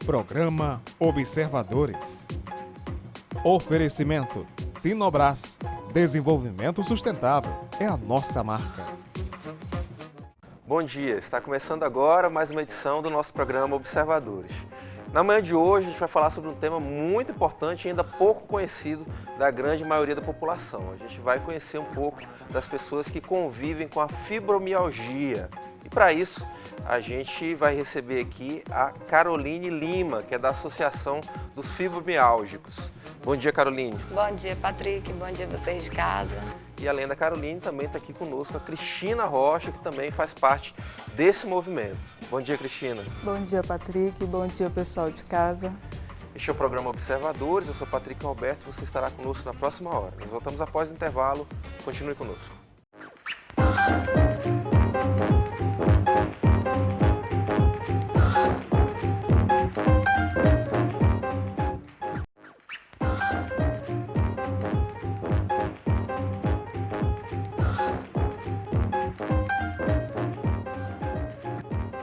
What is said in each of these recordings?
Programa Observadores. Oferecimento Sinobras. Desenvolvimento sustentável é a nossa marca. Bom dia, está começando agora mais uma edição do nosso programa Observadores. Na manhã de hoje a gente vai falar sobre um tema muito importante e ainda pouco conhecido da grande maioria da população. A gente vai conhecer um pouco das pessoas que convivem com a fibromialgia. E para isso a gente vai receber aqui a Caroline Lima, que é da Associação dos Fibromialgicos. Bom dia, Caroline. Bom dia, Patrick. Bom dia a vocês de casa. E além da Caroline, também está aqui conosco a Cristina Rocha, que também faz parte desse movimento. Bom dia, Cristina. Bom dia, Patrick. Bom dia, pessoal de casa. Este é o programa Observadores. Eu sou Patrick Alberto e você estará conosco na próxima hora. Nós voltamos após o intervalo. Continue conosco.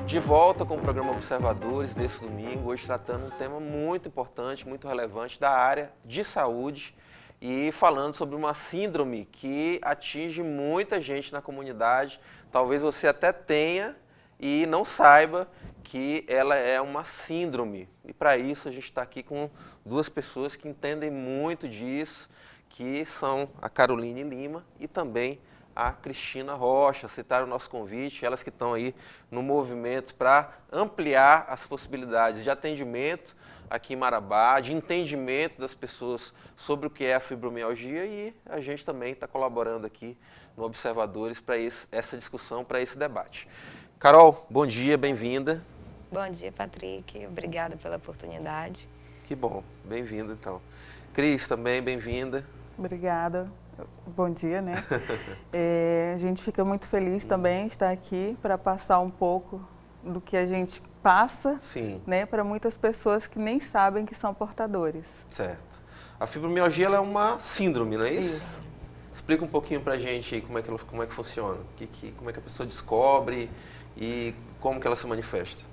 De volta com o programa Observadores desse domingo, hoje tratando um tema muito importante, muito relevante da área de saúde e falando sobre uma síndrome que atinge muita gente na comunidade. Talvez você até tenha e não saiba que ela é uma síndrome. E para isso a gente está aqui com duas pessoas que entendem muito disso, que são a Caroline Lima e também a Cristina Rocha. Aceitaram o nosso convite, elas que estão aí no movimento para ampliar as possibilidades de atendimento aqui em Marabá, de entendimento das pessoas sobre o que é a fibromialgia, e a gente também está colaborando aqui no Observadores para essa discussão, para esse debate. Carol, bom dia, bem-vinda. Bom dia, Patrick. Obrigada pela oportunidade. Que bom, bem-vinda então. Cris, também bem-vinda. Obrigada. Bom dia, né? A gente fica muito feliz também de estar aqui para passar um pouco do que a gente passa, né, para muitas pessoas que nem sabem que são portadores. Certo. A fibromialgia ela é uma síndrome, não é isso? Isso. Explica um pouquinho para a gente aí como é que funciona, como é que a pessoa descobre e como que ela se manifesta.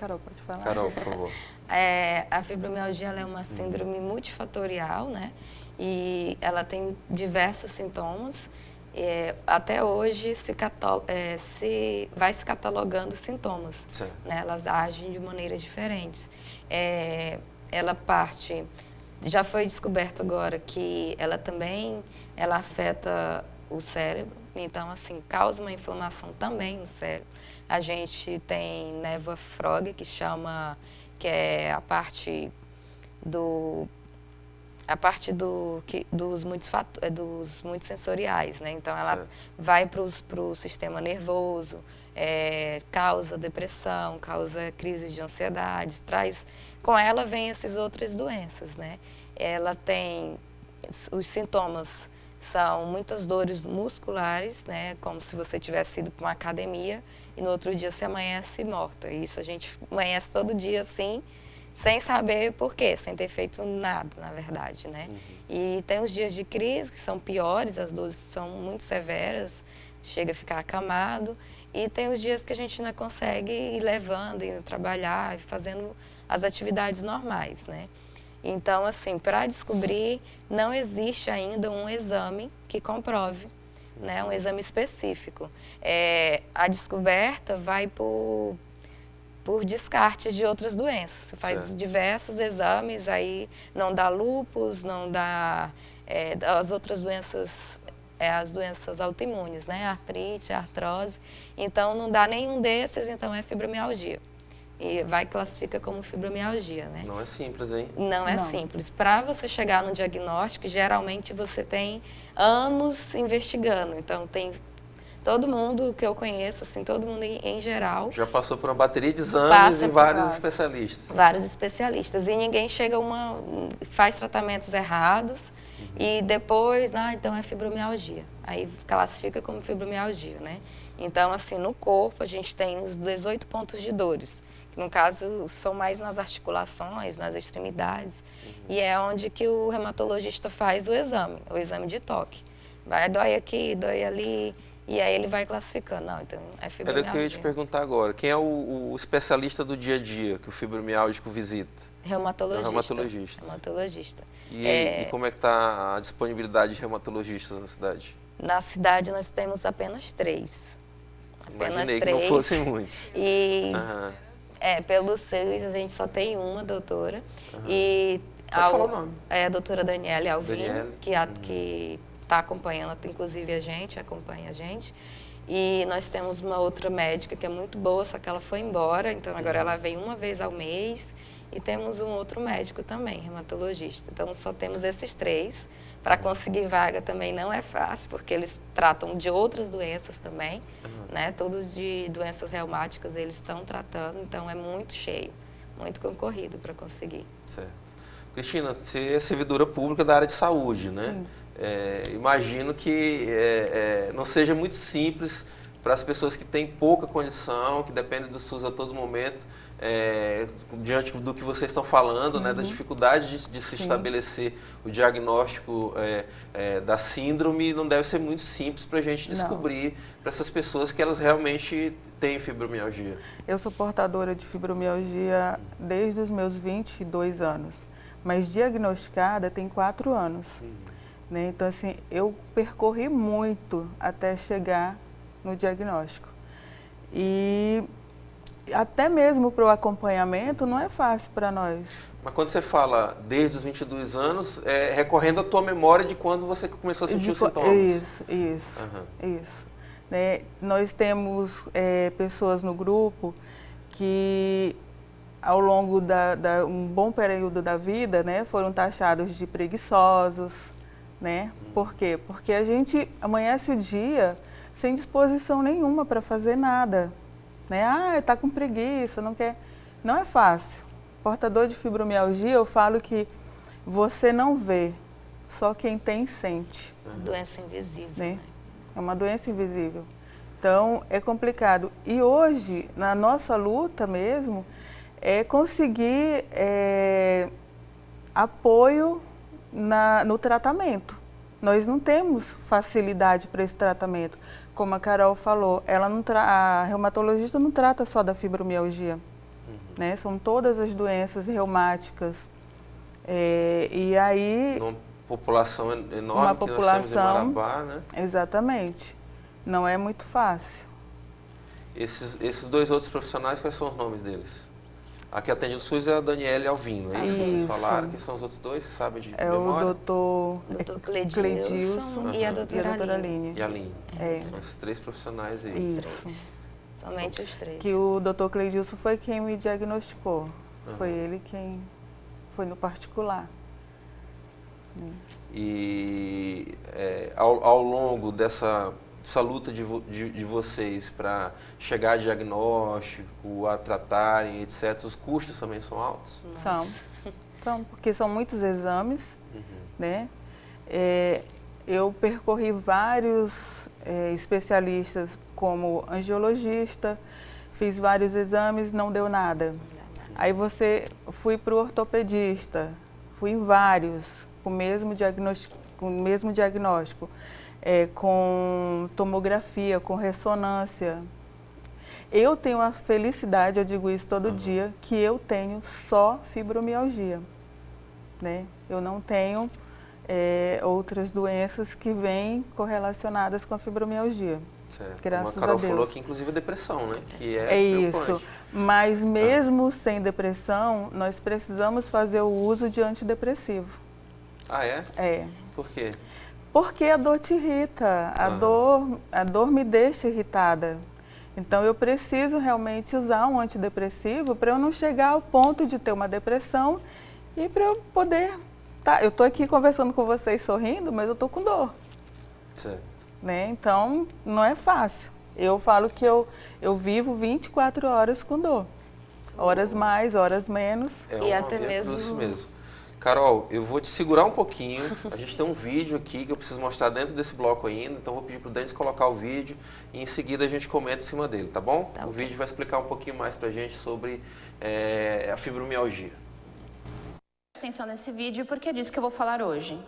Carol, pode falar? Carol, por favor. A fibromialgia ela é uma síndrome multifatorial, né? E ela tem diversos sintomas. Até hoje vai se catalogando sintomas, né? Elas agem de maneiras diferentes. Já foi descoberto agora que ela também afeta o cérebro, então assim causa uma inflamação também no cérebro. A gente tem névoa Frog, que é a parte dos muitos sensoriais, né? Então ela vai para o sistema nervoso, causa depressão, causa crise de ansiedade, com ela vem essas outras doenças, né? Os sintomas são muitas dores musculares, né? Como se você tivesse ido para uma academia e no outro dia você amanhece morta. Isso a gente amanhece todo dia assim, sem saber por quê, sem ter feito nada, na verdade, né? E tem os dias de crise, que são piores, as dores são muito severas, chega a ficar acamado. E tem os dias que a gente ainda consegue ir levando, indo trabalhar, fazendo as atividades normais, né? Então, assim, para descobrir, não existe ainda um exame que comprove, né? Um exame específico. A descoberta vai por descarte de outras doenças. Você faz diversos exames, aí não dá lúpus, não dá as outras doenças, as doenças autoimunes, né? Artrite, artrose. Então, não dá nenhum desses, então é fibromialgia. E classifica como fibromialgia, né? Não é simples, hein? Não é simples. Para você chegar no diagnóstico, geralmente você tem anos investigando. Então, todo mundo que eu conheço, assim, todo mundo em geral... Já passou por uma bateria de exames e vários especialistas. Vários especialistas. E ninguém faz tratamentos errados e depois, então é fibromialgia. Aí classifica como fibromialgia, né? Então, assim, no corpo a gente tem os 18 pontos de dores, que no caso são mais nas articulações, nas extremidades, e é onde que o reumatologista faz o exame de toque. Dói aqui, dói ali, E aí ele vai classificando. Não, então é fibromialgia. Era o que eu ia te perguntar agora. Quem é o especialista do dia a dia que o fibromialgico visita? Reumatologista. Reumatologista. Reumatologista. E como é que está a disponibilidade de reumatologistas na cidade? Na cidade nós temos apenas 3. Imaginei que não fossem muitos. E pelo SUS a gente só tem uma doutora. E pode falar o nome. É a doutora Daniele Alvino, que está acompanhando, inclusive acompanha a gente. E nós temos uma outra médica que é muito boa, só que ela foi embora, então agora ela vem uma vez ao mês. E temos um outro médico também, reumatologista. Então só temos esses 3. Para conseguir vaga também não é fácil, porque eles tratam de outras doenças também, né? Todos de doenças reumáticas eles estão tratando, então é muito cheio, muito concorrido para conseguir. Certo. Cristina, você é servidora pública da área de saúde, né? Imagino que não seja muito simples para as pessoas que têm pouca condição, que dependem do SUS a todo momento, diante do que vocês estão falando, né, das dificuldades de se estabelecer o diagnóstico da síndrome, não deve ser muito simples para a gente descobrir para essas pessoas que elas realmente têm fibromialgia. Eu sou portadora de fibromialgia desde os meus 22 anos, mas diagnosticada tem 4 anos. Né? Então, assim, eu percorri muito até chegar no diagnóstico. E até mesmo para o acompanhamento não é fácil para nós. Mas quando você fala desde os 22 anos, é recorrendo à tua memória de quando você começou a sentir os sintomas. Isso. Né? Nós temos pessoas no grupo que ao longo um bom período da vida, né, foram taxados de preguiçosos, né? Por quê? Porque a gente amanhece o dia sem disposição nenhuma para fazer nada, né? Está com preguiça, não quer. Não é fácil. Portador de fibromialgia, eu falo que você não vê, só quem tem sente. Doença invisível, né? É uma doença invisível. Então, é complicado. E hoje, na nossa luta mesmo, é conseguir apoio no tratamento. Nós não temos facilidade para esse tratamento. Como a Carol falou, a reumatologista não trata só da fibromialgia, né? São todas as doenças reumáticas. E aí... Uma população enorme que nós temos em Marabá, né? Exatamente. Não é muito fácil. Esses 2 outros profissionais, quais são os nomes deles? A que atende o SUS é a Daniele Alvino, é isso que vocês falaram? Quem são os outros 2, você sabe de memória? O doutor Cledilson e a doutora Aline. E a Aline. São esses 3 profissionais aí. Isso. Somente os 3. Que o doutor Cledilson foi quem me diagnosticou. Foi ele quem foi no particular. E ao longo dessa luta de vocês para chegar a diagnóstico, a tratarem, etc., os custos também são altos? São, porque são muitos exames, né? Eu percorri vários especialistas como angiologista, fiz vários exames, não deu nada. Aí fui para o ortopedista, fui em vários, com o mesmo diagnóstico. Com tomografia, com ressonância. Eu tenho a felicidade, eu digo isso todo dia, que eu tenho só fibromialgia, né? Eu não tenho outras doenças que vêm correlacionadas com a fibromialgia. Certo. Graças Como a Carol a Deus. falou aqui, inclusive a depressão, né? Que é isso. Mas mesmo sem depressão, nós precisamos fazer o uso de antidepressivo. Ah, é? É. Por quê? Porque a dor te irrita, a dor me deixa irritada. Então eu preciso realmente usar um antidepressivo para eu não chegar ao ponto de ter uma depressão e para eu poder... eu estou aqui conversando com vocês sorrindo, mas eu estou com dor. Certo. Né? Então não é fácil. Eu falo que eu vivo 24 horas com dor. Horas mais, horas menos. E até mesmo... Carol, eu vou te segurar um pouquinho, a gente tem um vídeo aqui que eu preciso mostrar dentro desse bloco ainda, então vou pedir para o Denis colocar o vídeo e em seguida a gente comenta em cima dele, tá bom? O vídeo vai explicar um pouquinho mais para a gente sobre a fibromialgia. Presta atenção nesse vídeo porque é disso que eu vou falar hoje.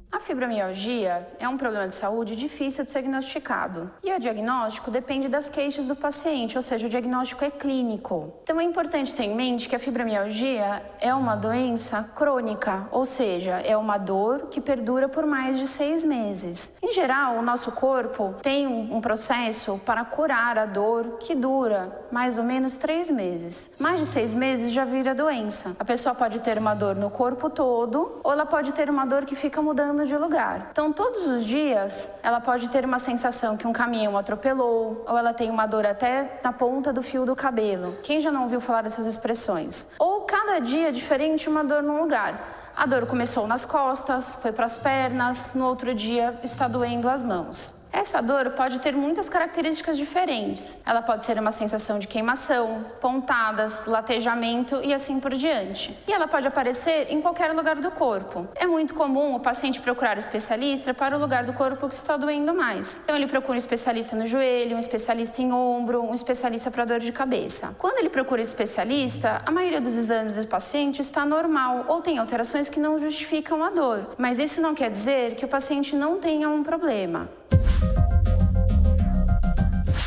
A A fibromialgia é um problema de saúde difícil de ser diagnosticado. E o diagnóstico depende das queixas do paciente, ou seja, o diagnóstico é clínico. Então é importante ter em mente que a fibromialgia é uma doença crônica, ou seja, é uma dor que perdura por mais de 6 meses. Em geral, o nosso corpo tem um processo para curar a dor que dura mais ou menos 3 meses. Mais de 6 meses já vira doença. A pessoa pode ter uma dor no corpo todo, ou ela pode ter uma dor que fica mudando de lugar. Então, todos os dias, ela pode ter uma sensação que um caminhão atropelou, ou ela tem uma dor até na ponta do fio do cabelo. Quem já não ouviu falar dessas expressões? Ou cada dia diferente, uma dor num lugar. A dor começou nas costas, foi para as pernas, no outro dia está doendo as mãos. Essa dor pode ter muitas características diferentes. Ela pode ser uma sensação de queimação, pontadas, latejamento e assim por diante. E ela pode aparecer em qualquer lugar do corpo. É muito comum o paciente procurar um especialista para o lugar do corpo que está doendo mais. Então ele procura um especialista no joelho, um especialista em ombro, um especialista para dor de cabeça. Quando ele procura especialista, a maioria dos exames do paciente está normal ou tem alterações que não justificam a dor. Mas isso não quer dizer que o paciente não tenha um problema.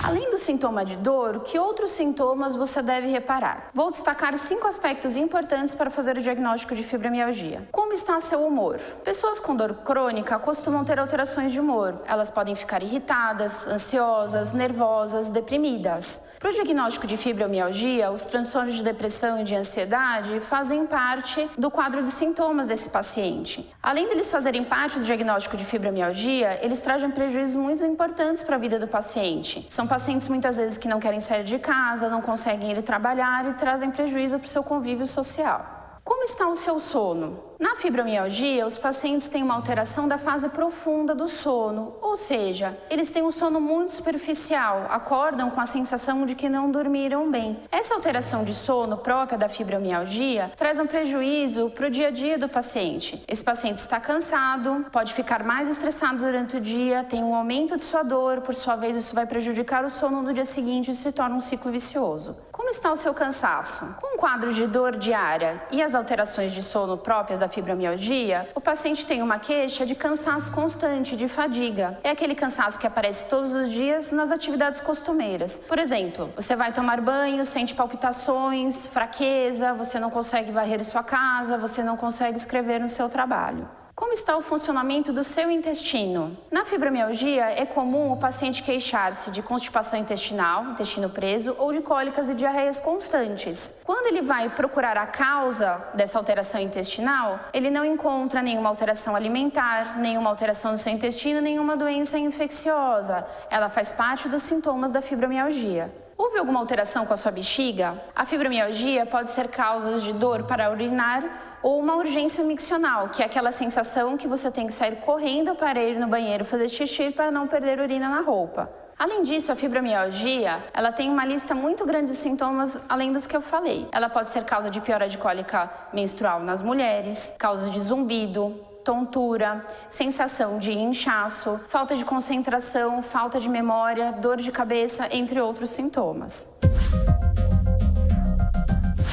Além do sintoma de dor, que outros sintomas você deve reparar? Vou destacar 5 aspectos importantes para fazer o diagnóstico de fibromialgia. Como está seu humor? Pessoas com dor crônica costumam ter alterações de humor. Elas podem ficar irritadas, ansiosas, nervosas, deprimidas. Para o diagnóstico de fibromialgia, os transtornos de depressão e de ansiedade fazem parte do quadro de sintomas desse paciente. Além deles fazerem parte do diagnóstico de fibromialgia, eles trazem prejuízos muito importantes para a vida do paciente. São pacientes muitas vezes que não querem sair de casa, não conseguem ir trabalhar e trazem prejuízo para o seu convívio social. Como está o seu sono? Na fibromialgia, os pacientes têm uma alteração da fase profunda do sono, ou seja, eles têm um sono muito superficial, acordam com a sensação de que não dormiram bem. Essa alteração de sono própria da fibromialgia traz um prejuízo para o dia a dia do paciente. Esse paciente está cansado, pode ficar mais estressado durante o dia, tem um aumento de sua dor, por sua vez isso vai prejudicar o sono no dia seguinte e se torna um ciclo vicioso. Como está o seu cansaço? Com um quadro de dor diária e as alterações de sono próprias da fibromialgia, o paciente tem uma queixa de cansaço constante, de fadiga. É aquele cansaço que aparece todos os dias nas atividades costumeiras. Por exemplo, você vai tomar banho, sente palpitações, fraqueza, você não consegue varrer sua casa, você não consegue escrever no seu trabalho. Como está o funcionamento do seu intestino? Na fibromialgia, é comum o paciente queixar-se de constipação intestinal, intestino preso, ou de cólicas e diarreias constantes. Quando ele vai procurar a causa dessa alteração intestinal, ele não encontra nenhuma alteração alimentar, nenhuma alteração no seu intestino, nenhuma doença infecciosa. Ela faz parte dos sintomas da fibromialgia. Houve alguma alteração com a sua bexiga? A fibromialgia pode ser causa de dor para urinar ou uma urgência miccional, que é aquela sensação que você tem que sair correndo para ir no banheiro fazer xixi para não perder urina na roupa. Além disso, a fibromialgia, ela tem uma lista muito grande de sintomas, além dos que eu falei. Ela pode ser causa de piora de cólica menstrual nas mulheres, causa de zumbido, tontura, sensação de inchaço, falta de concentração, falta de memória, dor de cabeça, entre outros sintomas.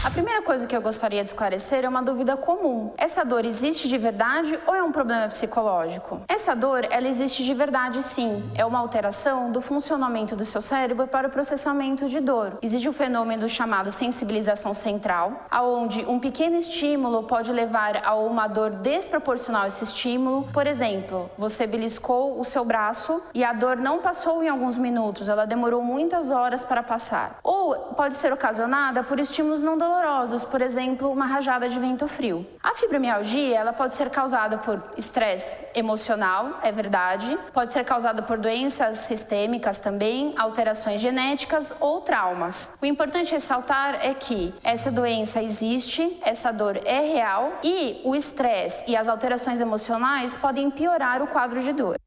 A primeira coisa que eu gostaria de esclarecer é uma dúvida comum. Essa dor existe de verdade ou é um problema psicológico? Essa dor, ela existe de verdade sim. É uma alteração do funcionamento do seu cérebro para o processamento de dor. Existe um fenômeno chamado sensibilização central, onde um pequeno estímulo pode levar a uma dor desproporcional a esse estímulo. Por exemplo, você beliscou o seu braço e a dor não passou em alguns minutos, ela demorou muitas horas para passar. Ou pode ser ocasionada por estímulos não dolorosos, por exemplo, uma rajada de vento frio. A fibromialgia, ela pode ser causada por estresse emocional, é verdade, pode ser causada por doenças sistêmicas também, alterações genéticas ou traumas. O importante ressaltar é que essa doença existe, essa dor é real e o estresse e as alterações emocionais podem piorar o quadro de dor.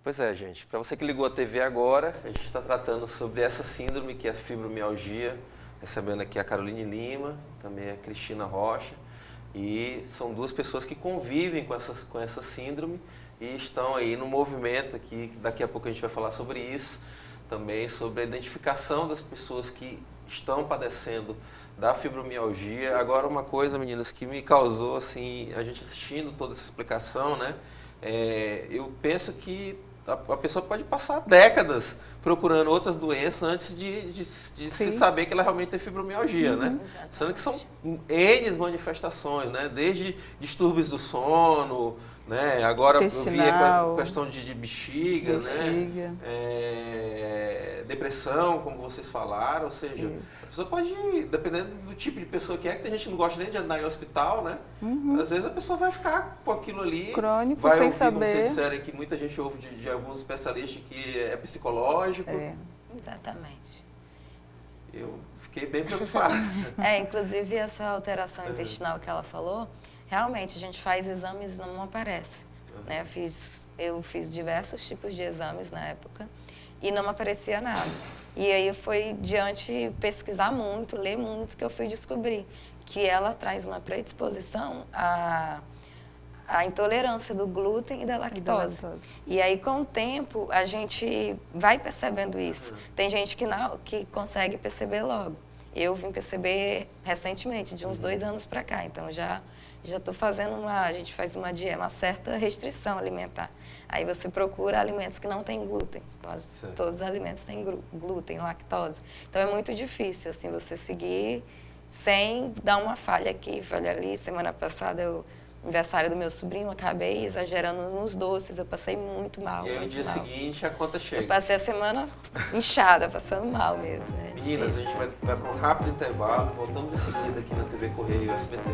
Pois é, gente, para você que ligou a TV agora, a gente está tratando sobre essa síndrome que é a fibromialgia, recebendo aqui a Caroline Lima, também a Cristina Rocha, e são duas pessoas que convivem com essa síndrome e estão aí no movimento aqui, daqui a pouco a gente vai falar sobre isso, também sobre a identificação das pessoas que estão padecendo da fibromialgia. Agora, uma coisa, meninas, que me causou, assim, a gente assistindo toda essa explicação, né? Eu penso que a pessoa pode passar décadas procurando outras doenças antes de se saber que ela realmente tem fibromialgia, né? Sendo que são N manifestações, né? Desde distúrbios do sono, né? Agora eu vi a questão de bexiga, né? Depressão, como vocês falaram, ou seja, a pessoa pode, dependendo do tipo de pessoa que tem gente que não gosta nem de andar em hospital, né? Às vezes a pessoa vai ficar com aquilo ali, crônico, vai sem ouvir, saber. como vocês disseram, que muita gente ouve de alguns especialistas que é psicológico. Exatamente. Eu fiquei bem preocupado. Inclusive essa alteração intestinal que ela falou, realmente a gente faz exames e não aparece. Né? Eu fiz diversos tipos de exames na época e não aparecia nada. E aí foi diante pesquisar muito, ler muito, que eu fui descobrir que ela traz uma predisposição à intolerância do glúten e da lactose. E aí, com o tempo, a gente vai percebendo isso. Tem gente que consegue perceber logo. Eu vim perceber recentemente, de uns 2 anos para cá. Então, já estou fazendo a gente faz uma dieta, uma certa restrição alimentar. Aí você procura alimentos que não têm glúten. Quase todos os alimentos têm glúten, lactose. Então, é muito difícil, assim, você seguir sem dar uma falha aqui, falha ali. Semana passada, aniversário do meu sobrinho, acabei exagerando nos doces, eu passei muito mal. E aí, no dia seguinte, a conta chega. Eu passei a semana inchada, passando mal mesmo. Meninas, a gente vai para um rápido intervalo, voltamos em seguida aqui na TV Correio e SBT.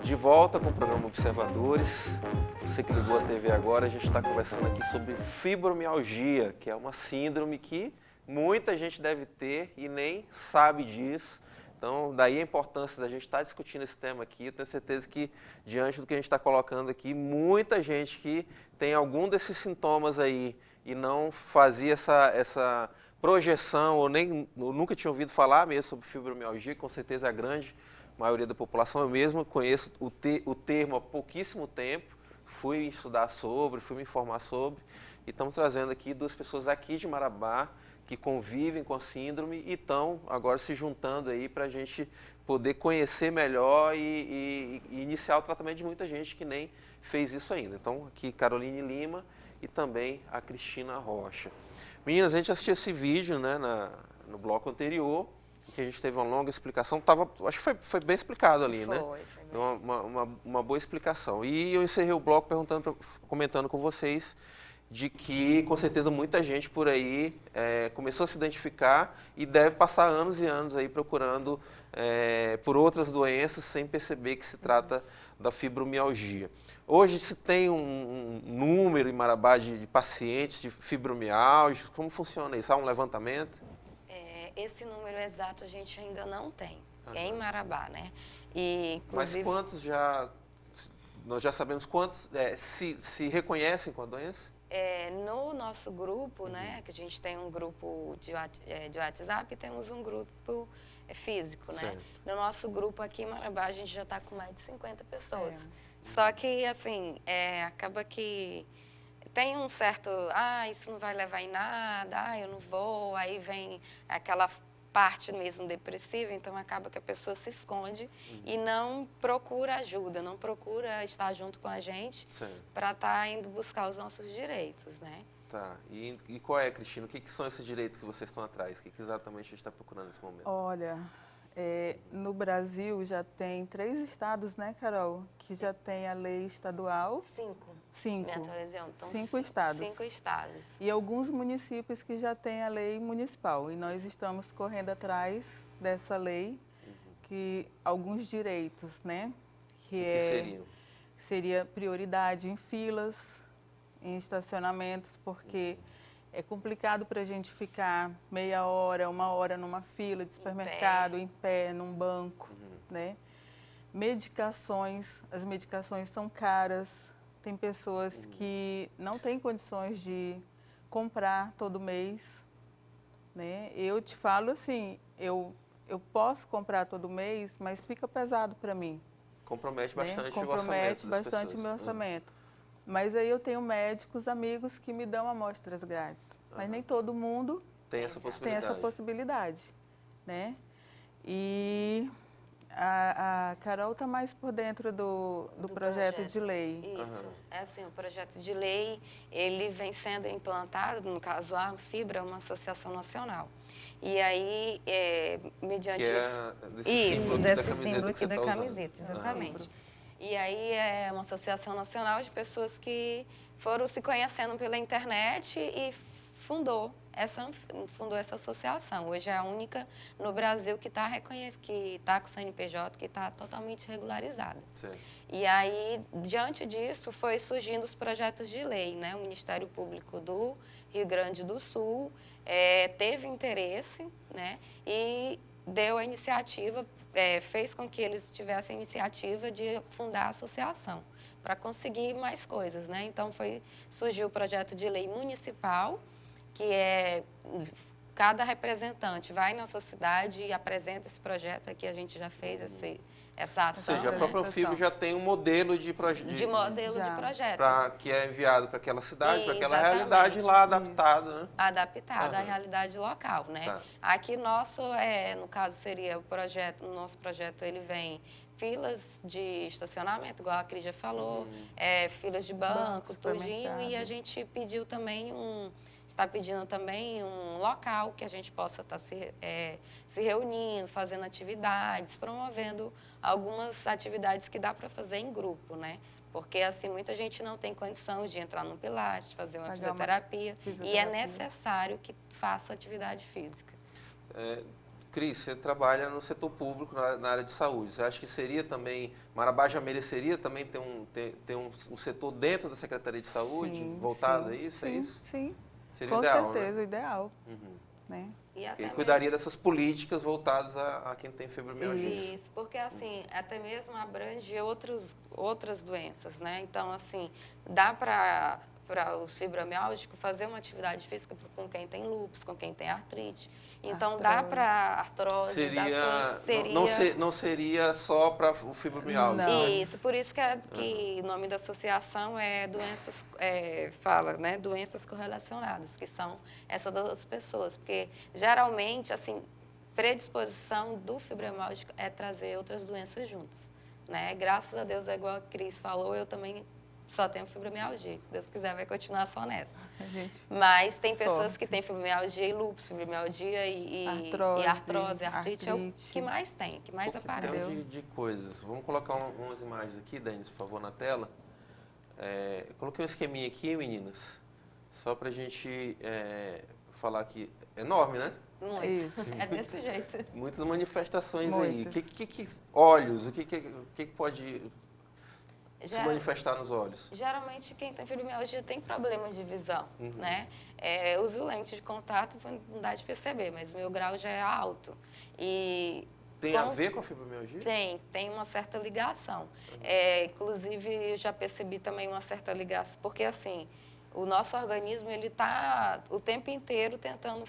De volta com o programa Observadores. Você que ligou a TV agora, a gente está conversando aqui sobre fibromialgia, que é uma síndrome que muita gente deve ter e nem sabe disso. Então, daí a importância da gente estar discutindo esse tema aqui. Eu tenho certeza que, diante do que a gente está colocando aqui, muita gente que tem algum desses sintomas aí e não fazia essa projeção ou nunca tinha ouvido falar mesmo sobre fibromialgia, com certeza é a grande maioria da população. Eu mesmo conheço o termo há pouquíssimo tempo, fui estudar sobre, fui me informar sobre, e estamos trazendo aqui 2 pessoas aqui de Marabá que convivem com a síndrome e estão agora se juntando aí para a gente poder conhecer melhor e iniciar o tratamento de muita gente que nem fez isso ainda. Então, aqui Caroline Lima e também a Cristina Rocha. Meninas, a gente assistiu esse vídeo, né, no bloco anterior, que a gente teve uma longa explicação, acho que foi bem explicado ali, né? Foi bem. Uma boa explicação. E eu encerrei o bloco comentando com vocês de que, com certeza, muita gente por aí começou a se identificar e deve passar anos e anos aí procurando por outras doenças sem perceber que se trata da fibromialgia. Hoje se tem um número em Marabá de pacientes de fibromialgia, como funciona isso? Há um levantamento? Esse número exato a gente ainda não tem, em Marabá, né? E, inclusive... Mas quantos nós já sabemos quantos se reconhecem com a doença? No nosso grupo, né, que a gente tem um grupo de WhatsApp e temos um grupo físico, né? Certo. No nosso grupo aqui em Marabá a gente já está com mais de 50 pessoas. Só que, assim, acaba que tem um certo, isso não vai levar em nada, eu não vou, aí vem aquela parte mesmo depressiva, então acaba que a pessoa se esconde e não procura ajuda, não procura estar junto com a gente para estar indo buscar os nossos direitos, né? Tá, e qual é, Cristina, o que são esses direitos que vocês estão atrás? O que exatamente a gente está procurando nesse momento? Olha, no Brasil já tem 3 estados, né, Carol, que já tem a lei estadual. 5. 5. Minha televisão. Então, 5 estados. 5 estados. E alguns municípios que já têm a lei municipal. E nós estamos correndo atrás dessa lei, que alguns direitos, né? Que seriam? Seria prioridade em filas, em estacionamentos, porque é complicado para a gente ficar meia hora, 1 hora numa fila de supermercado, em pé num banco, né? Medicações, as medicações são caras. Tem pessoas que não têm condições de comprar todo mês, né? Eu te falo assim, eu posso comprar todo mês, mas fica pesado para mim. Compromete né? bastante o orçamento Compromete das bastante o pessoas. meu orçamento. Mas aí eu tenho médicos, amigos que me dão amostras grátis. Mas nem todo mundo Tem essa tem possibilidade. essa possibilidade, né? E a Carol está mais por dentro do projeto de lei. Isso. É assim, o projeto de lei, ele vem sendo implantado, no caso a Fibra, é uma associação nacional. E aí, mediante... Que é desse isso, símbolo desse da símbolo aqui da tá camiseta, exatamente. E aí é uma associação nacional de pessoas que foram se conhecendo pela internet e fundou essa associação. Hoje é a única no Brasil que está com o CNPJ, que está totalmente regularizada. Certo. E aí, diante disso, foi surgindo os projetos de lei, né? O Ministério Público do Rio Grande do Sul teve interesse, né? E deu a iniciativa, fez com que eles tivessem a iniciativa de fundar a associação para conseguir mais coisas, né? Então, surgiu o projeto de lei municipal, que cada representante vai na sua cidade e apresenta esse projeto. Aqui a gente já fez essa ação. Ou seja, a própria FIB já tem um modelo de projeto. De modelo de projeto. Que é enviado para aquela cidade, para aquela Exatamente. realidade lá adaptada, né? Adaptado à realidade local, né? Tá. Aqui no caso seria o nosso projeto, ele vem filas de estacionamento, igual a Cris já falou, filas de banco, tudinho, e a gente pediu também está pedindo também um local que a gente possa estar se reunindo, fazendo atividades, promovendo algumas atividades que dá para fazer em grupo, né? Porque, assim, muita gente não tem condição de entrar num pilates, fazer uma fisioterapia, e é necessário que faça atividade física. Cris, você trabalha no setor público, na área de saúde. Você acha que seria também, Marabá já mereceria também ter um setor dentro da Secretaria de Saúde, voltado a isso? É isso? Sim. Seria com ideal, certeza, né? o ideal. Né? E até Ele cuidaria dessas políticas voltadas a quem tem fibromialgia. Isso, porque assim, até mesmo abrange outras doenças, né? Então, assim, dá para os fibromialgicos fazer uma atividade física com quem tem lúpus, com quem tem artrite. Então, dá para artrose. Não seria só para o fibromialgia. Isso, por isso que o nome da associação é doenças, né, doenças correlacionadas, que são essas duas pessoas. Porque, geralmente, assim, predisposição do fibromialgico é trazer outras doenças juntos, né? Graças a Deus, é igual a Cris falou, eu também só tenho fibromialgia. Se Deus quiser, vai continuar só nessa. Mas tem pessoas que têm fibromialgia e lúpus, fibromialgia e artrose, artrite é o que mais tem, que mais aparece. De coisas. Vamos colocar umas imagens aqui, Denis, por favor, na tela. Coloquei um esqueminha aqui, meninas, só para a gente falar que é enorme, né? Muito. É desse jeito. Muitas manifestações aí. Olhos, o que pode se manifestar nos olhos? Geralmente, quem tem fibromialgia tem problemas de visão, né? Uso lente de contato para não dar de perceber, mas o meu grau já é alto. Tem a ver com a fibromialgia? Tem uma certa ligação. Inclusive, eu já percebi também uma certa ligação, porque assim, o nosso organismo, ele está o tempo inteiro tentando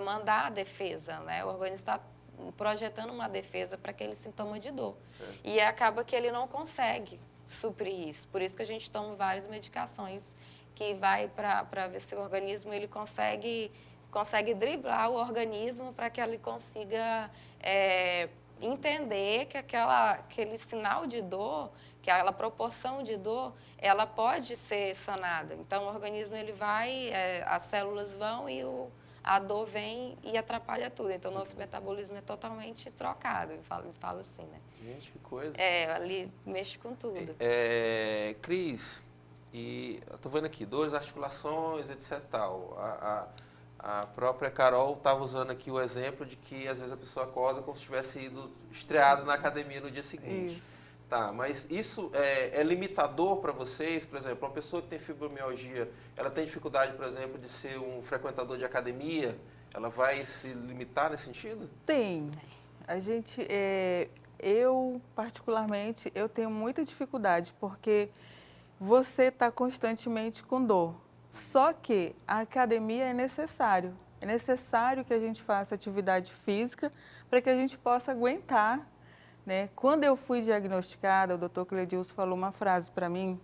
mandar a defesa, né? O organismo está projetando uma defesa para aquele sintoma de dor. Certo. E acaba que ele não consegue suprir isso. Por isso que a gente toma várias medicações que vai para ver se o organismo ele consegue driblar o organismo para que ele consiga entender que aquele sinal de dor, que aquela proporção de dor, ela pode ser sanada. Então, o organismo ele vai, as células vão e a dor vem e atrapalha tudo. Então, nosso metabolismo é totalmente trocado, eu falo assim, né? Gente, que coisa. Ali mexe com tudo. Cris, e eu estou vendo aqui, dores, articulações, etc. Tal. A própria Carol estava usando aqui o exemplo de que às vezes a pessoa acorda como se tivesse ido estreado na academia no dia seguinte. Isso. Tá, mas isso é limitador para vocês? Por exemplo, uma pessoa que tem fibromialgia, ela tem dificuldade, por exemplo, de ser um frequentador de academia? Ela vai se limitar nesse sentido? Tem. A gente, eu particularmente, eu tenho muita dificuldade, porque você está constantemente com dor. Só que a academia é necessário, É necessário que a gente faça atividade física para que a gente possa aguentar, né? Quando eu fui diagnosticada, o Dr. Cledilson falou uma frase para mim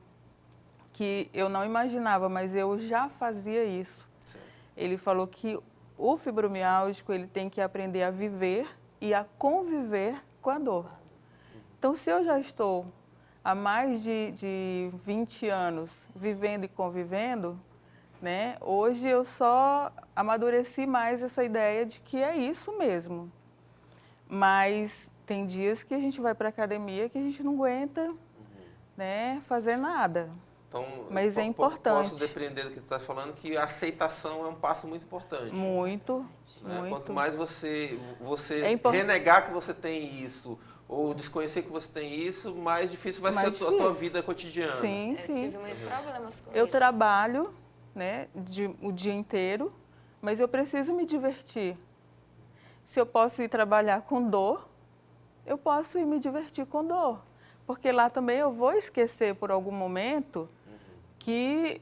que eu não imaginava, mas eu já fazia isso. Sim. Ele falou que o fibromialgico ele tem que aprender a viver e a conviver com a dor. Então, se eu já estou há mais de 20 anos vivendo e convivendo, né, hoje eu só amadureci mais essa ideia de que é isso mesmo. Mas tem dias que a gente vai para a academia que a gente não aguenta, né, fazer nada. Então, mas é importante. Posso depreender do que tu está falando que a aceitação é um passo muito importante. Muito, né? muito. Quanto mais você renegar que você tem isso ou desconhecer que você tem isso, mais difícil vai ser a tua vida cotidiana. Sim, Eu sim. tive muitos problemas com Eu isso. trabalho, né, o dia inteiro, mas eu preciso me divertir. Se eu posso ir trabalhar com dor, eu posso ir me divertir com dor. Porque lá também eu vou esquecer por algum momento que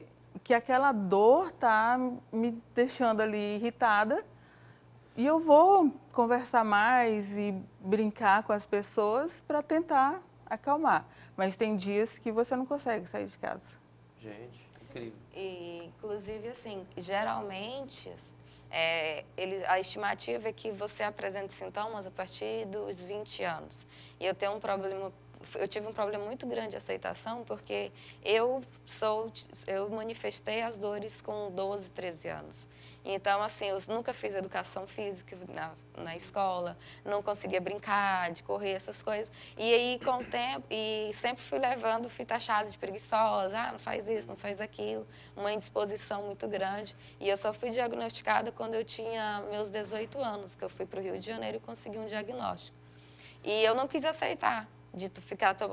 aquela dor está me deixando ali irritada e eu vou conversar mais e brincar com as pessoas para tentar acalmar. Mas tem dias que você não consegue sair de casa. Gente, incrível. E, inclusive, assim, geralmente, a estimativa é que você apresente sintomas a partir dos 20 anos. E eu tive um problema muito grande de aceitação, porque eu manifestei as dores com 12, 13 anos. Então, assim, eu nunca fiz educação física na escola, não conseguia brincar, de correr, essas coisas. E aí, com o tempo, sempre fui taxada de preguiçosa, não faz isso, não faz aquilo, uma indisposição muito grande. E eu só fui diagnosticada quando eu tinha meus 18 anos, que eu fui para o Rio de Janeiro e consegui um diagnóstico. E eu não quis aceitar.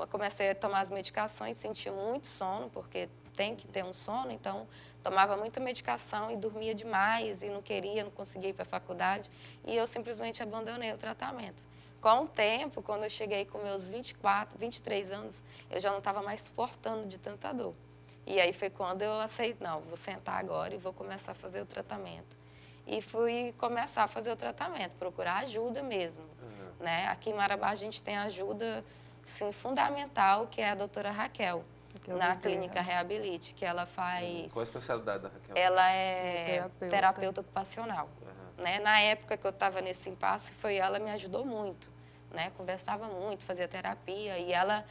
Comecei a tomar as medicações, sentia muito sono, porque tem que ter um sono, então tomava muita medicação e dormia demais e não conseguia ir para a faculdade e eu simplesmente abandonei o tratamento. Com o tempo, quando eu cheguei com meus 24, 23 anos, eu já não estava mais suportando de tanta dor. E aí foi quando eu aceitei, não, vou sentar agora e vou começar a fazer o tratamento. E fui começar a fazer o tratamento, procurar ajuda mesmo. Né? Aqui em Marabá a gente tem ajuda sim, fundamental, que é a doutora Raquel, na Clínica Reabilite, que ela faz... Qual a especialidade da Raquel? Ela é terapeuta ocupacional. Né? Na época que eu estava nesse impasse, ela me ajudou muito. Né? Conversava muito, fazia terapia e ela,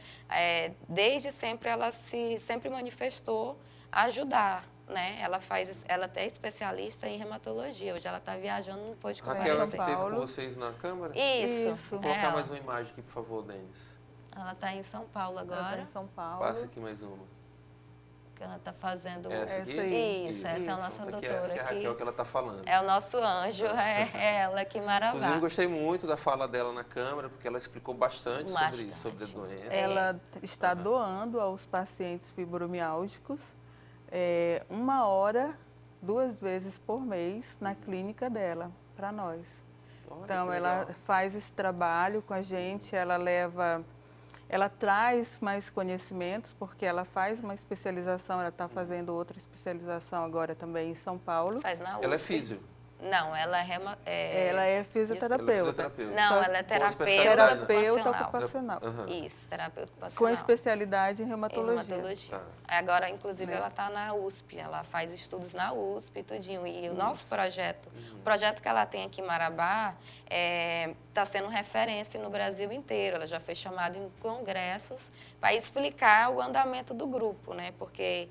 desde sempre, ela sempre manifestou a ajudar. Né? Ela até é especialista em reumatologia. Hoje ela está viajando, não pôde conversar. Raquel, que esteve com vocês na Câmara? Isso. Vou colocar mais uma imagem aqui, por favor, Denis. Ela está em São Paulo agora. Ela está em São Paulo. Passa aqui mais uma. Que ela está fazendo... Essa aqui? Isso, essa é a nossa doutora. Essa é a Raquel que ela está falando. É o nosso anjo, é ela aqui em Marabá. Inclusive, eu gostei muito da fala dela na Câmara, porque ela explicou bastante sobre a doença. Ela está doando aos pacientes fibromiálgicos 1 hora, 2 vezes por mês na clínica dela, para nós. Olha, então, ela faz esse trabalho com a gente, ela traz mais conhecimentos, porque ela faz uma especialização, ela está fazendo outra especialização agora também em São Paulo. Faz na USP. Ela é físio? Não, ela Ela é fisioterapeuta. Não, ela é terapeuta ocupacional. Isso, terapeuta ocupacional. Com especialidade em reumatologia. Tá. Agora, inclusive, ela está na USP, ela faz estudos na USP e tudinho. E o nosso projeto, o projeto que ela tem aqui em Marabá, está sendo referência no Brasil inteiro. Ela já foi chamada em congressos para explicar o andamento do grupo, né? Porque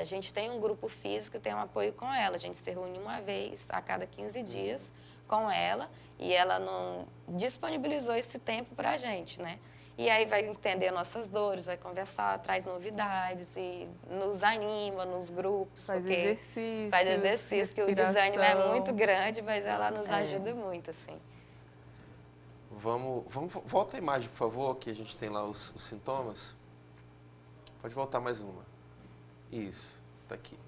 a gente tem um grupo físico e tem um apoio com ela. A gente se reúne uma vez a cada 15 dias com ela e ela não disponibilizou esse tempo para a gente, né? E aí vai entender nossas dores, vai conversar, traz novidades e nos anima nos grupos. Faz exercício, que o desânimo é muito grande, mas ela nos ajuda muito, assim. Volta a imagem, por favor, que a gente tem lá os sintomas. Pode voltar mais uma. Isso, está aqui.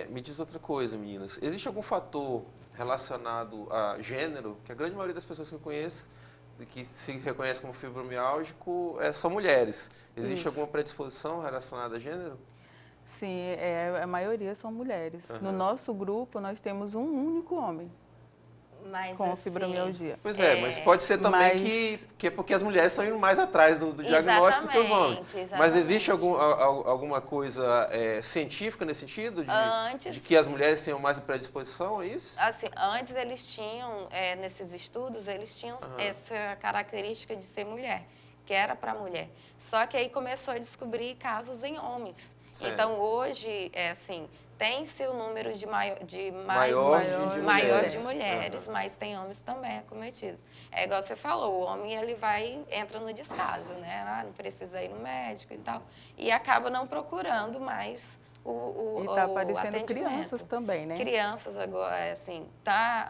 Me diz outra coisa, meninas. Existe algum fator relacionado a gênero, que a grande maioria das pessoas que eu conheço, que se reconhece como fibromiálgico, são mulheres. Existe alguma predisposição relacionada a gênero? Sim, a maioria são mulheres. No nosso grupo, nós temos um único homem Mas, com assim, fibromialgia. Pois é, mas pode ser também Mas- que é porque as mulheres estão indo mais atrás do diagnóstico do que os homens. Exatamente, Mas existe exatamente. alguma coisa científica nesse sentido? Antes- De que as mulheres tenham mais predisposição a isso? Assim, antes eles tinham, nesses estudos, eles tinham essa característica de ser mulher, que era para mulher. Só que aí começou a descobrir casos em homens. Certo. Então, hoje, tem-se o número de Maior de mulheres, mas tem homens também acometidos. É igual você falou, o homem ele entra no descaso, né? Ah, não precisa ir no médico e tal. E acaba não procurando mais E está aparecendo atendimento. crianças também, né? Crianças agora, assim,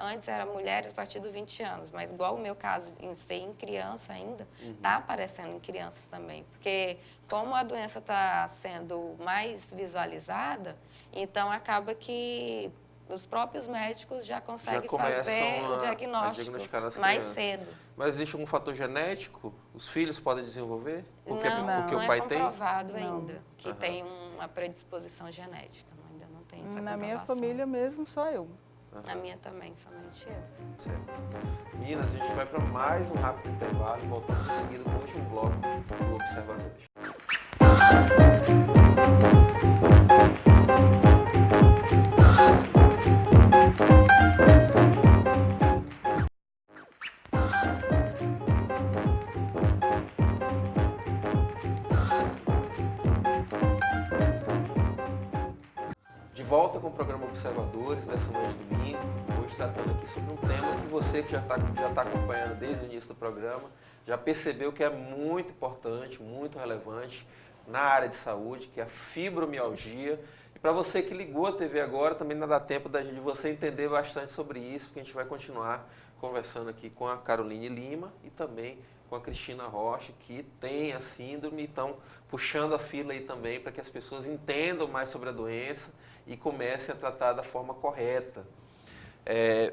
antes era mulheres a partir dos 20 anos, mas igual o meu caso em ser em criança ainda, está aparecendo em crianças também. Porque como a doença está sendo mais visualizada, então acaba que os próprios médicos já conseguem começam fazer o a diagnóstico diagnosticar nas mais crianças. cedo. Mas existe algum fator genético? Os filhos podem desenvolver? Porque Não o pai é tem? comprovado Não. ainda que tem uma predisposição genética. Ainda não tem essa Na minha comprovação. família mesmo, só eu. Na minha também, somente eu. Certo. Meninas, a gente vai para mais um rápido intervalo e voltamos em seguida com o último bloco do Observadores. De volta com o programa Observadores dessa manhã de domingo, hoje tratando aqui sobre um tema que você que já está acompanhando desde o início do programa, já percebeu que é muito importante, muito relevante na área de saúde, que é a fibromialgia. E para você que ligou a TV agora, também não dá tempo de você entender bastante sobre isso, porque a gente vai continuar conversando aqui com a Caroline Lima e também com a Cristina Rocha, que tem a síndrome e estão puxando a fila aí também para que as pessoas entendam mais sobre a doença e comecem a tratar da forma correta.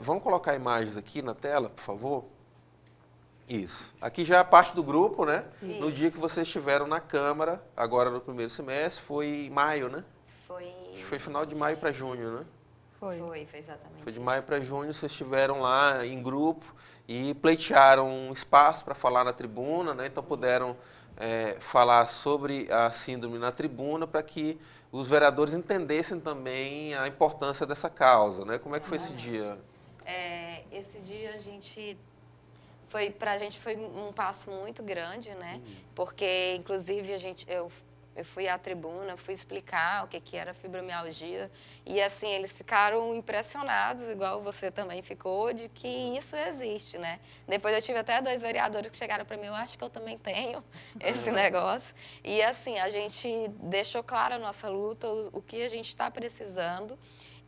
Vamos colocar imagens aqui na tela, por favor? Isso. Aqui já é a parte do grupo, né? Isso. No dia que vocês estiveram na Câmara, agora no primeiro semestre, foi em maio, né? Foi Acho que foi final de maio para junho, né? Foi. Foi exatamente Foi de isso. maio para junho, vocês estiveram lá em grupo e pleitearam um espaço para falar na tribuna, né? Então puderam falar sobre a síndrome na tribuna para que os vereadores entendessem também a importância dessa causa, né? Como é que foi esse dia? Esse dia pra gente foi um passo muito grande, né? Porque, inclusive, eu fui à tribuna, fui explicar o que era fibromialgia e, assim, eles ficaram impressionados, igual você também ficou, de que isso existe, né? Depois eu tive até 2 vereadores que chegaram para mim, eu acho que eu também tenho esse negócio. E, assim, a gente deixou clara a nossa luta, o que a gente está precisando.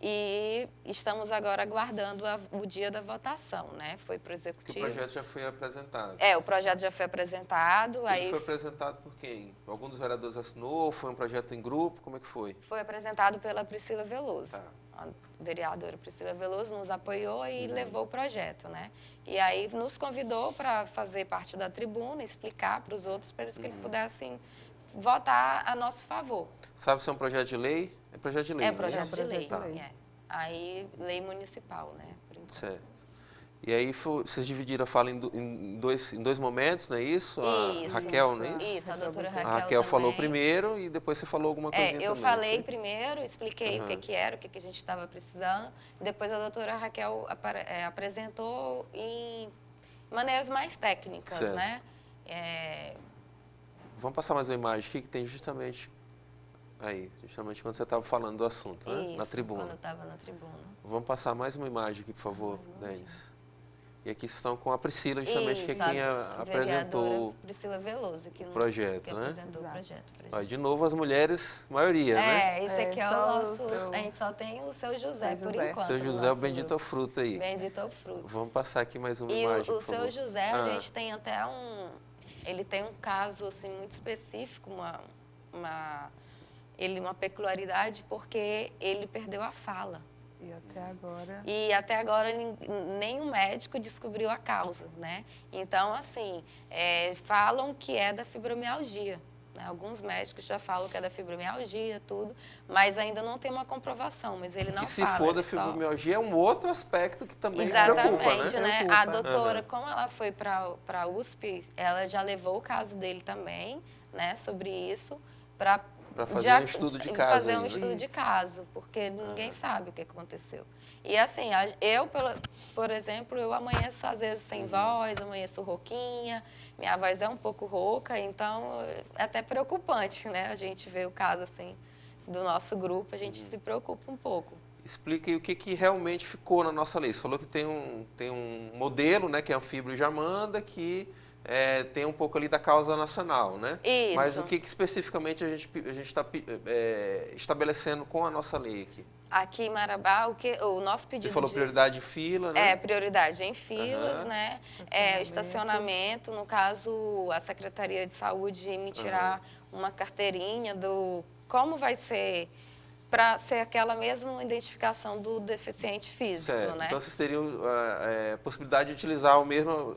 E estamos agora aguardando o dia da votação, né? Foi para o Que Executivo. o projeto já foi apresentado. O projeto já foi apresentado. Ele foi apresentado por quem? Algum dos vereadores assinou? Foi um projeto em grupo? Como é que foi? Foi apresentado pela Priscila Veloso. Tá. A vereadora Priscila Veloso nos apoiou e levou o projeto, né? E aí nos convidou para fazer parte da tribuna, explicar para os outros, para eles que eles pudessem votar a nosso favor. Sabe se é um projeto de lei? É projeto de lei. É né? projeto de lei. Tá. Aí, lei municipal, né? Por enquanto. Certo. E aí vocês dividiram a fala em dois momentos, não é isso? A Isso. Raquel, não é isso? Isso, a doutora A Raquel Raquel falou também. primeiro e depois você falou alguma coisa Eu também. falei primeiro, expliquei Uhum. o que era, o que a gente estava precisando. Depois a doutora Raquel apresentou em maneiras mais técnicas, Certo. né? Vamos passar mais uma imagem aqui que tem justamente quando você estava falando do assunto, né? Isso, Na tribuna. quando eu estava na tribuna. Vamos passar mais uma imagem aqui, por favor, Mais uma Denis. E aqui estão com a Priscila, justamente, que é quem a apresentou vereadora Priscila Veloso, que projeto, que né? apresentou o Exato. projeto. pra gente. Ó, de novo, as mulheres, maioria, né? Esse aqui é o só o nosso. seu- A gente só tem o seu José, Seu por José. enquanto. Seu no José, o nosso bendito grupo. fruto aí. Bendito é o fruto. Vamos passar aqui mais uma E imagem, o por seu favor. José, a gente tem até ele tem um caso assim muito específico, uma peculiaridade, porque ele perdeu a fala. E até agora... Nenhum médico descobriu a causa, né? Então, assim, falam que é da fibromialgia, né? Alguns médicos já falam que é da fibromialgia, tudo, mas ainda não tem uma comprovação, mas ele não fala. E se for da fibromialgia, é um outro aspecto que também preocupa, Exatamente, né? A doutora, como ela foi para a USP, ela já levou o caso dele também, né, sobre isso, para fazer um estudo de caso. Fazer um estudo de caso, porque ninguém sabe o que aconteceu. E assim, eu, por exemplo, eu amanheço às vezes sem voz, amanheço rouquinha, minha voz é um pouco rouca, então é até preocupante, né? A gente vê o caso assim do nosso grupo, a gente se preocupa um pouco. Explique o que realmente ficou na nossa lei. Você falou que tem um modelo, né, que é a Fibro-Jamanda, que tem um pouco ali da causa nacional, né? Isso. Mas o que especificamente a gente está estabelecendo com a nossa lei aqui? Aqui em Marabá, o nosso pedido Você falou prioridade em fila, né? Prioridade em filas, né? Estacionamento. No caso, a Secretaria de Saúde emitirá uma carteirinha do como vai ser, para ser aquela mesma identificação do deficiente físico, certo. né? Então, vocês teriam a possibilidade de utilizar o mesmo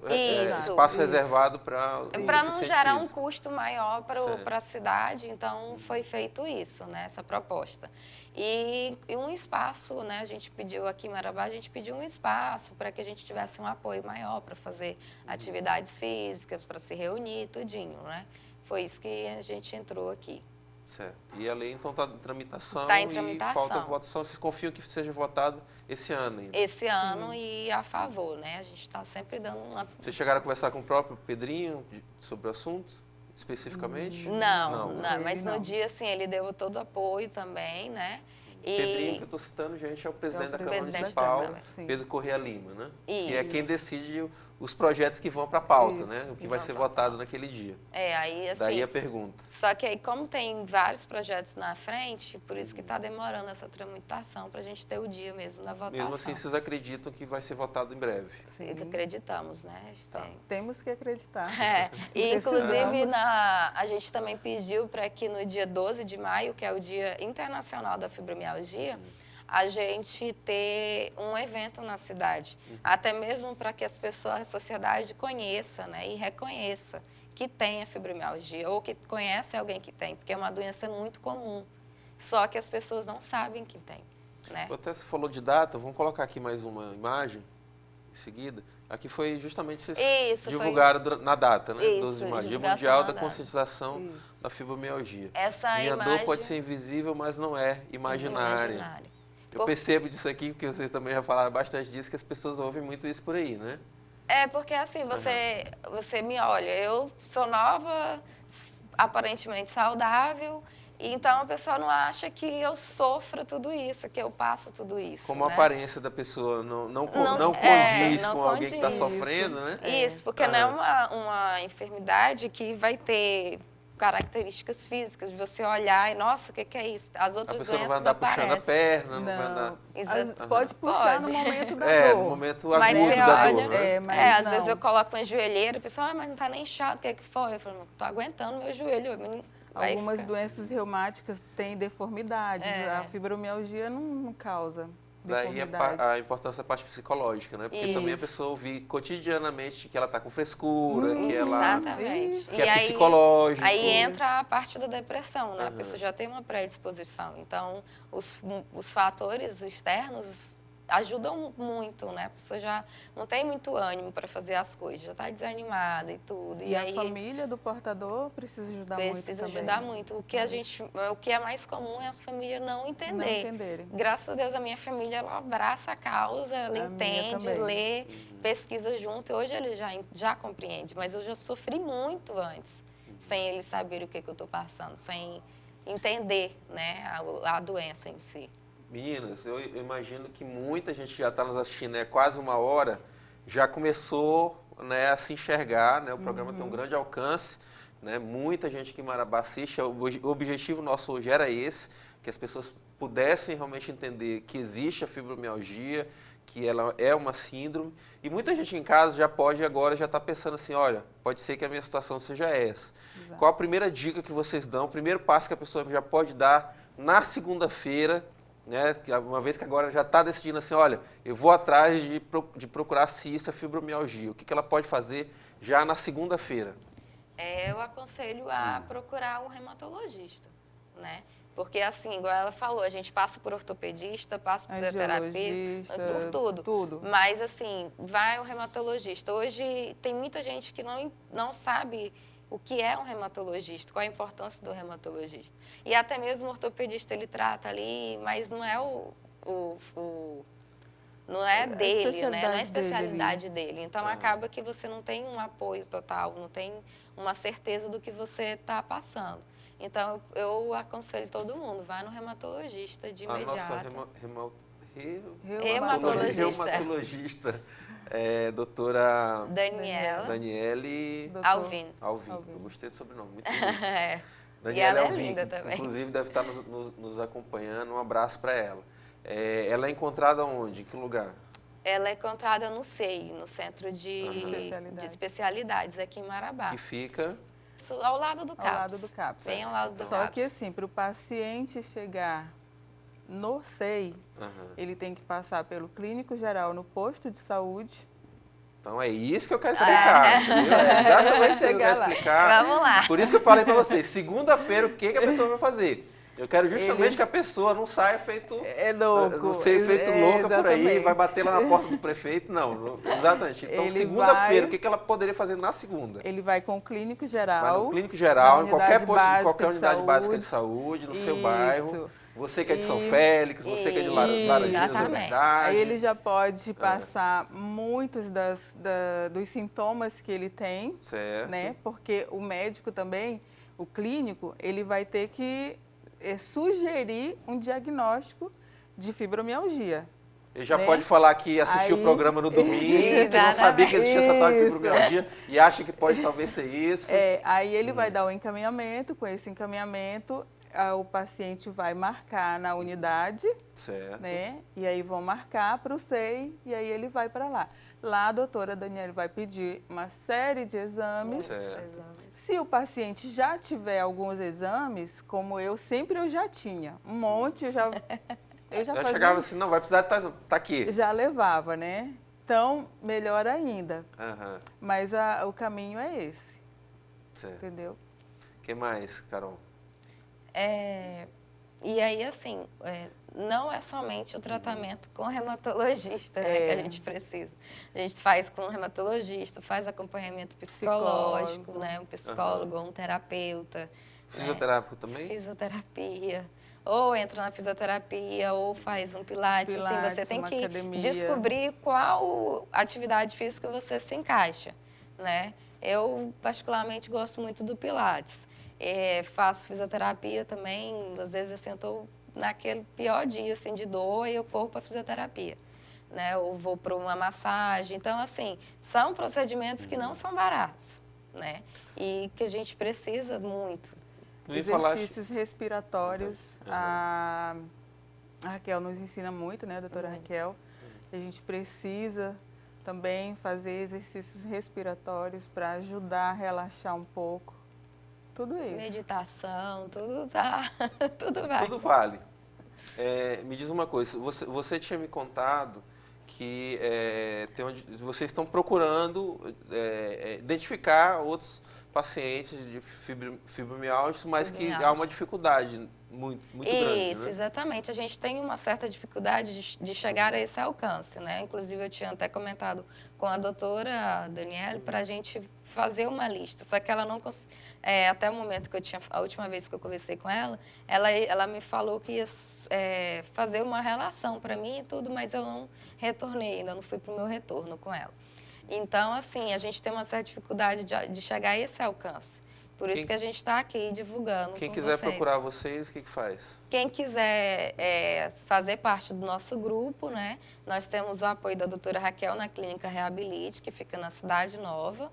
espaço reservado para o para não gerar físico. um custo maior para a cidade, então foi feito isso, né? Essa proposta. E um espaço, né? A gente pediu aqui em Marabá, a gente pediu um espaço para que a gente tivesse um apoio maior para fazer atividades físicas, para se reunir, tudinho, né? Foi isso que a gente entrou aqui. Certo. E a lei, então, está em tramitação e falta votação. Vocês confiam que seja votado esse ano ainda? Esse ano e a favor, né? A gente está sempre dando uma... Vocês chegaram a conversar com o próprio Pedrinho sobre o assunto, especificamente? Não, mas no dia, assim, ele deu todo apoio também, né? Pedrinho, que eu estou citando, gente, é o presidente da Câmara presidente Municipal, da Pedro Corrêa Lima, né? Isso. Que é quem decide os projetos que vão para a pauta, né? O que vai ser votado naquele dia. Aí assim... Daí a pergunta. Só que aí, como tem vários projetos na frente, por isso que está demorando essa tramitação, para a gente ter o dia mesmo da votação. Mesmo assim, vocês acreditam que vai ser votado em breve? Acreditamos, né? Temos que acreditar. E, inclusive, a gente também pediu para que no dia 12 de maio, que é o Dia Internacional da Fibromialgia, a gente ter um evento na cidade, até mesmo para que as pessoas, a sociedade conheça, né, e reconheça que tem a fibromialgia ou que conhece alguém que tem, porque é uma doença muito comum, só que as pessoas não sabem que tem, né? Até você falou de data, vamos colocar aqui mais uma imagem em seguida. Aqui foi justamente vocês divulgaram na data, né? 12 de maio, Dia Mundial da Conscientização da Fibromialgia. Minha dor pode ser invisível, mas não é imaginária. Eu percebo disso aqui, porque vocês também já falaram bastante disso, que as pessoas ouvem muito isso por aí, né? Porque assim, você me olha, eu sou nova, aparentemente saudável, então a pessoa não acha que eu sofro tudo isso, que eu passo tudo isso. Como né? a aparência da pessoa não condiz com alguém que está sofrendo, né? Isso, porque não é uma enfermidade que vai ter características físicas, de você olhar e, nossa, o que é isso? As outras doenças aparecem. A pessoa não vai andar puxando a perna, não vai andar... Pode puxar no momento da dor. No momento agudo da dor, né? Às vezes eu coloco uma joelheira, o pessoal, mas não tá nem chato, o que foi? Eu falo, não tô aguentando meu joelho. Algumas doenças reumáticas têm deformidades, a fibromialgia não causa. Daí a importância da parte psicológica, né? Porque também a pessoa ouvir cotidianamente que ela está com frescura, que ela que é psicológico. Aí entra a parte da depressão, né? A pessoa já tem uma predisposição. Então, os fatores externos ajudam muito, né? A pessoa já não tem muito ânimo para fazer as coisas, já está desanimada e tudo. E aí, a família do portador precisa ajudar muito também. Precisa ajudar muito. O que é mais comum é a família não entenderem. Graças a Deus, a minha família, ela abraça a causa, ela entende, lê, pesquisa junto. E hoje ele já compreende, mas eu já sofri muito antes, sem eles saberem o que eu estou passando, sem entender, né, a doença em si. Meninas, eu imagino que muita gente já está nos assistindo, quase uma hora, já começou, né, a se enxergar, né? O programa tem um grande alcance, né? Muita gente aqui em Marabá assiste. O objetivo nosso hoje era esse, que as pessoas pudessem realmente entender que existe a fibromialgia, que ela é uma síndrome, e muita gente em casa já pode agora já está pensando assim, olha, pode ser que a minha situação seja essa. Exato. Qual a primeira dica que vocês dão, o primeiro passo que a pessoa já pode dar na segunda-feira, né, uma vez que agora já está decidindo assim, olha, eu vou atrás de procurar se isso é fibromialgia, o que ela pode fazer já na segunda-feira? Eu aconselho a procurar um reumatologista, né? Porque, assim, igual ela falou, a gente passa por ortopedista, passa por fisioterapia, por tudo. Mas, assim, vai ao reumatologista. Hoje tem muita gente que não sabe o que é um reumatologista, qual a importância do reumatologista. E até mesmo o ortopedista, ele trata ali, mas não é não é dele, né? Não é a especialidade dele. Então, acaba que você não tem um apoio total, não tem uma certeza do que você está passando. Então, eu aconselho todo mundo, vai no reumatologista de imediato. Reumatologista, doutora Daniele Alvin. Eu gostei do sobrenome, muito bonito. E ela é linda também. Inclusive, deve estar nos acompanhando. Um abraço para ela. Ela é encontrada onde? Em que lugar? Ela é encontrada no CEI, no Centro de Especialidades, aqui em Marabá. Que fica... Ao lado do CAPS. Ao lado do CAPS. Bem ao lado do CAPS. Só que assim, para o paciente chegar no CEI, ele tem que passar pelo clínico geral no posto de saúde. Então é isso que eu quero explicar. É exatamente isso que eu quero explicar. Vamos lá. Por isso que eu falei para vocês, segunda-feira o que a pessoa vai fazer? Eu quero justamente que a pessoa não saia feito... Não seja feito louca por aí, vai bater lá na porta do prefeito, não. Exatamente. Então, segunda-feira, o que ela poderia fazer na segunda? Ele vai com o clínico geral. Vai no clínico geral, em qualquer unidade básica de saúde, no seu bairro. Você que é de São Félix, você que é de Laranjeiras da Liberdade. Aí ele já pode passar muitos dos sintomas que ele tem, né? Porque o médico também, o clínico, ele vai ter que sugerir um diagnóstico de fibromialgia. Ele já pode falar que assistiu o programa no domingo, que não sabia que existia essa tal de fibromialgia e acha que pode talvez ser isso. Aí ele vai dar o encaminhamento, com esse encaminhamento o paciente vai marcar na unidade, né? E aí vão marcar para o CEI e aí ele vai para lá. Lá a doutora Daniele vai pedir uma série de exames. Se o paciente já tiver alguns exames, como eu já tinha, um monte, eu já fazia, chegava assim, não, vai precisar estar aqui. Já levava, né? Então, melhor ainda. Mas o caminho é esse. Entendeu? O que mais, Carol? E aí, assim, não é somente o tratamento com reumatologista, né, que a gente precisa. A gente faz com reumatologista, faz acompanhamento psicológico, né, um psicólogo, um terapeuta. Fisioterápico também? Fisioterapia. Ou entra na fisioterapia, ou faz um pilates. Assim, você tem que descobrir qual atividade física você se encaixa, né? Eu, particularmente, gosto muito do pilates. Faço fisioterapia também, às vezes assim, eu estou naquele pior dia assim, de dor e eu corro para fisioterapia, né? Ou vou para uma massagem. Então, assim, são procedimentos que não são baratos, né? E que a gente precisa muito. Exercícios respiratórios, a Raquel nos ensina muito, né, a doutora Raquel? A gente precisa também fazer exercícios respiratórios para ajudar a relaxar um pouco. Tudo isso. Meditação, tudo vale. Tudo vale. Me diz uma coisa, você tinha me contado que vocês estão procurando identificar outros pacientes de fibromialgia, mas que há uma dificuldade muito grande. Isso, né? Exatamente. A gente tem uma certa dificuldade de chegar a esse alcance, né? Inclusive, eu tinha até comentado com a doutora Daniele para a gente fazer uma lista, só que ela não conseguiu. Até o momento que a última vez que eu conversei com ela, ela me falou que ia fazer uma relação para mim e tudo, mas eu não retornei, ainda não fui para o meu retorno com ela. Então, assim, a gente tem uma certa dificuldade de chegar a esse alcance. Por isso que a gente está aqui divulgando. Quem quiser procurar vocês, o que faz? Quem quiser fazer parte do nosso grupo, né? Nós temos o apoio da doutora Raquel na Clínica Reabilite, que fica na Cidade Nova,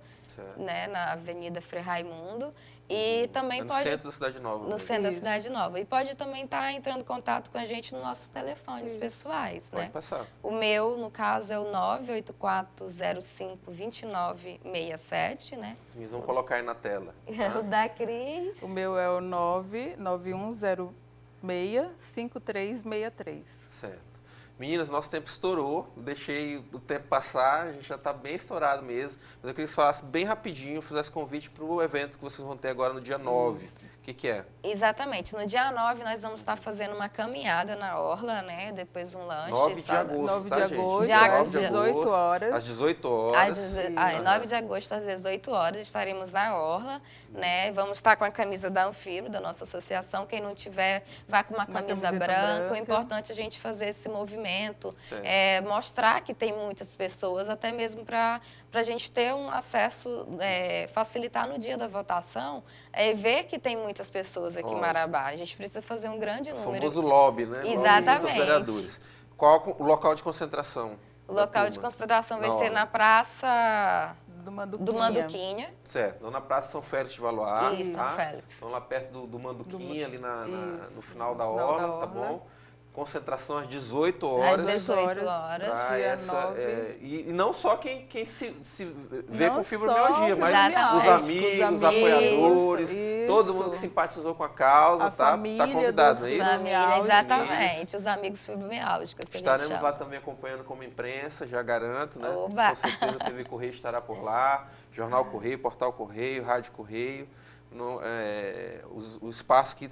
né? Na Avenida Frei Raimundo. E também no centro da Cidade Nova. No centro da Cidade Nova. E pode também estar entrando em contato com a gente nos nossos telefones pessoais. Pode né? passar. O meu, no caso, é o 984052967, né? Eles vão colocar aí na tela. O da Cris. O meu é o 991065363. Certo. Meninas, nosso tempo estourou, eu deixei o tempo passar, a gente já está bem estourado mesmo, mas eu queria que você falasse bem rapidinho, fizesse convite para o evento que vocês vão ter agora no dia 9. O que é? Exatamente. No dia 9 nós vamos estar fazendo uma caminhada na Orla, né? Depois um lanche. 9 de agosto, 9 tá, de gente? agosto, às 18 horas. Às 18 horas. 9 de agosto, às 18 horas, estaremos na Orla, né? Vamos estar com a camisa da Anfibro, da nossa associação. Quem não tiver, vá com uma camisa branca. O importante é a gente fazer esse movimento, mostrar que tem muitas pessoas, até mesmo para a gente ter um acesso, facilitar no dia da votação, ver que tem muitas pessoas aqui em Marabá. A gente precisa fazer um grande número. O famoso lobby, né? Exatamente. Lobby dos vereadores. Qual o local de concentração? O local de concentração vai ser na Praça Do Manduquinha. Certo, então na Praça São Félix de Valoar. Isso, tá? São Félix. Então lá perto do Manduquinha, ali no final da orla, tá bom? Concentração às 18 horas. Às 18 horas. Dia 9. E não só quem se vê Não com fibromialgia, só mas exatamente. os amigos, os apoiadores, Isso. todo mundo que simpatizou com a causa, A tá família convidado, não é dos isso? Família, exatamente. Os amigos fibromiálgicos que a gente Estaremos chama. lá também acompanhando como imprensa, já garanto, né? Oba! Com certeza a TV Correio estará por lá, Jornal Correio, Portal Correio, Rádio Correio. O espaço que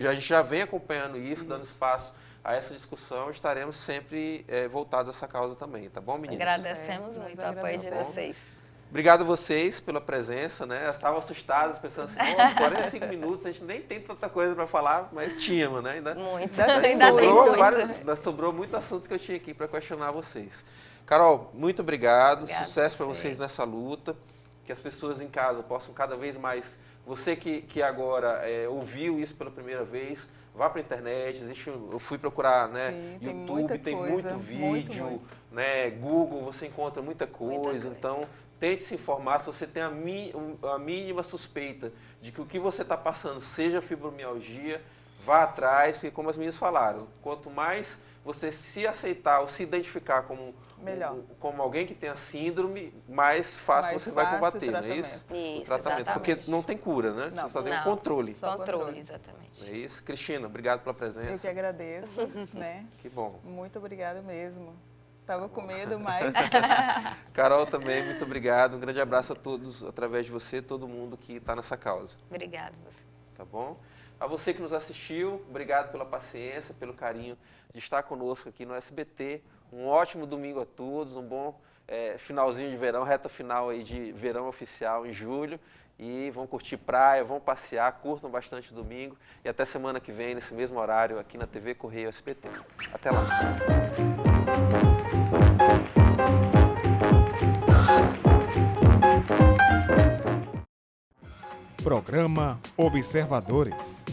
a gente já vem acompanhando isso, dando espaço a essa discussão, estaremos sempre voltados a essa causa também, tá bom, meninas? Agradecemos muito o apoio de vocês. Obrigado a vocês pela presença, né? Elas estavam assustadas, pensando assim, 45 minutos, a gente nem tem tanta coisa para falar, mas tínhamos, né? Muito, ainda tem muito. Ainda sobrou muito assunto que eu tinha aqui para questionar vocês. Carol, muito obrigado, sucesso para vocês nessa luta, que as pessoas em casa possam cada vez mais, você que agora ouviu isso pela primeira vez, vá para a internet, eu fui procurar, né? Sim, YouTube, tem muito vídeo, muito. né? Google, você encontra muita coisa. Então tente se informar. Se você tem a mínima suspeita de que o que você está passando seja fibromialgia, vá atrás, porque como as meninas falaram, quanto mais você se aceitar ou se identificar como alguém que tem a síndrome, mais fácil você vai combater, não é isso? Isso, tratamento, exatamente. porque não tem cura, né? Você só tem um controle. Controle, exatamente. É isso. Cristina, obrigado pela presença. Eu que agradeço, né? Que bom. Muito obrigada mesmo. Tava com medo, mas... Carol também, muito obrigado. Um grande abraço a todos, através de você, todo mundo que está nessa causa. Obrigada você. Tá bom? A você que nos assistiu, obrigado pela paciência, pelo carinho de estar conosco aqui no SBT. Um ótimo domingo a todos, um bom finalzinho de verão, reta final aí de verão oficial em julho. E vão curtir praia, vão passear, curtam bastante o domingo. E até semana que vem, nesse mesmo horário, aqui na TV Correio SBT. Até lá! Programa Observadores.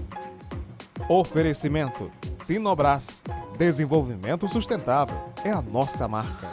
Oferecimento Sinobras. Desenvolvimento sustentável é a nossa marca.